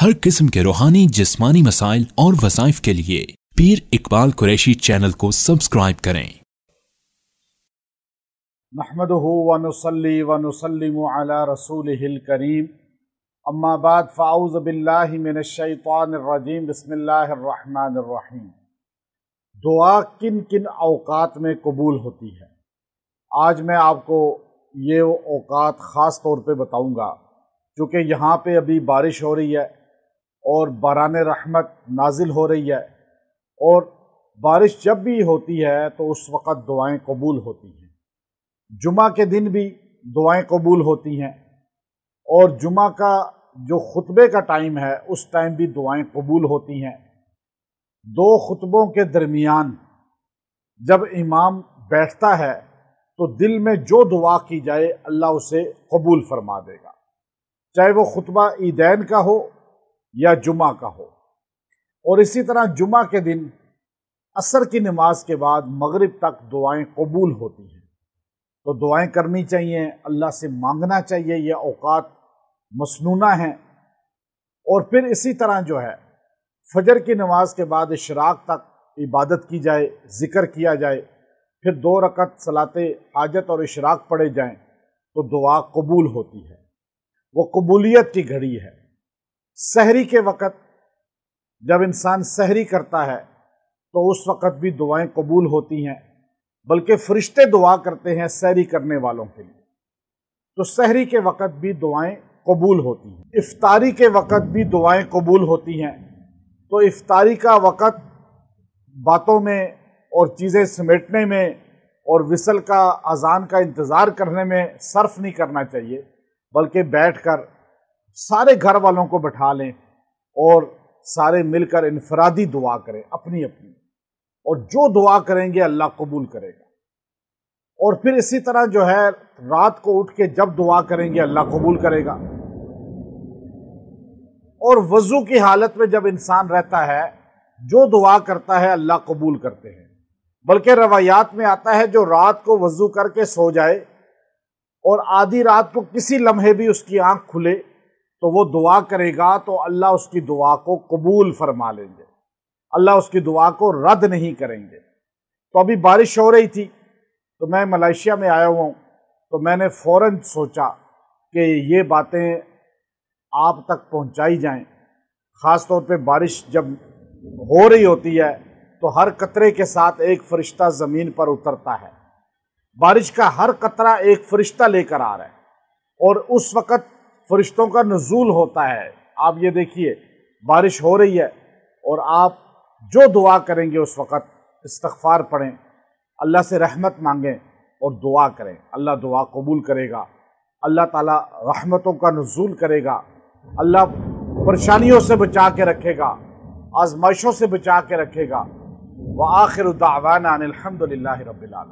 हर किस्म के रूहानी जिस्मानी मसाइल और वज़ाइफ के लिए पीर इकबाल कुरैशी चैनल को सब्सक्राइब करें। नहमदुहु व नुसल्ली व नुसल्लिमु अला रसूलिहिल करीम, अम्मा बाद फ़अऊज़ु बिल्लाहि मिनश शैतानिर रजीम, बिस्मिल्लाहिर रहमानिर रहीम। दुआ किन किन औक़ात में कबूल होती है? आज मैं आपको ये औक़ात ख़ास तौर पे बताऊँगा, क्योंकि यहाँ पे अभी बारिश हो रही है और बारान रहमत नाजिल हो रही है, और बारिश जब भी होती है तो उस वक़्त दुआएं कबूल होती हैं। जुमा के दिन भी दुआएं कबूल होती हैं, और जुमा का जो खुतबे का टाइम है उस टाइम भी दुआएं कबूल होती हैं। दो खुतबों के दरमियान जब इमाम बैठता है तो दिल में जो दुआ की जाए अल्लाह उसे कबूल फरमा देगा, चाहे वो खुतबा ईदैन का हो या जुमा का हो। और इसी तरह जुमा के दिन असर की नमाज के बाद मगरिब तक दुआएं कबूल होती हैं, तो दुआएं करनी चाहिए, अल्लाह से मांगना चाहिए। ये औक़ात मसनूना हैं। और फिर इसी तरह जो है फजर की नमाज के बाद इशराक तक इबादत की जाए, ज़िक्र किया जाए, फिर 2 रकत सलाते हाजत और इशराक पढ़े जाएं तो दुआ कबूल होती है। वो कबूलियत की घड़ी है। सहरी के वक़्त जब इंसान सहरी करता है तो उस वक़्त भी दुआएं कबूल होती हैं, बल्कि फ़रिश्ते दुआ करते हैं सहरी करने वालों के लिए, तो सहरी के वक़्त भी दुआएं कबूल होती हैं। इफ्तारी के वक़्त भी दुआएं कबूल होती हैं, तो इफ्तारी का वक़्त बातों में और चीज़ें समेटने में और विसल का अज़ान का इंतज़ार करने में सर्फ नहीं करना चाहिए, बल्कि बैठकर सारे घर वालों को बैठा लें और सारे मिलकर इनफरादी दुआ करें अपनी अपनी, और जो दुआ करेंगे अल्लाह कबूल करेगा। और फिर इसी तरह जो है रात को उठ के जब दुआ करेंगे अल्लाह कबूल करेगा। और वज़ू की हालत में जब इंसान रहता है, जो दुआ करता है अल्लाह कबूल करते हैं। बल्कि रवायात में आता है जो रात को वज़ू करके सो जाए और आधी रात को किसी लम्हे भी उसकी आंख खुले तो वो दुआ करेगा तो अल्लाह उसकी दुआ को कबूल फरमा लेंगे, अल्लाह उसकी दुआ को रद्द नहीं करेंगे। तो अभी बारिश हो रही थी तो मैं मलेशिया में आया हुआ हूँ, तो मैंने फ़ौरन सोचा कि ये बातें आप तक पहुँचाई जाएं। ख़ास तौर पे बारिश जब हो रही होती है तो हर कतरे के साथ एक फ़रिश्ता ज़मीन पर उतरता है। बारिश का हर कतरा एक फ़रिश्ता लेकर आ रहा है, और उस वक़्त फ़रिश्तों का नुज़ूल होता है। आप ये देखिए, बारिश हो रही है और आप जो दुआ करेंगे उस वक़्त इस्तिग़फ़ार पढ़ें, अल्लाह से रहमत मांगें और दुआ करें, अल्लाह दुआ कबूल करेगा। अल्लाह ताला रहमतों का नुज़ूल करेगा, अल्लाह परेशानियों से बचा के रखेगा, आज़माइशों से बचा के रखेगा। व आखिरु दावाना अनिल हम्दुलिल्लाहि रब्बिल आलमीन।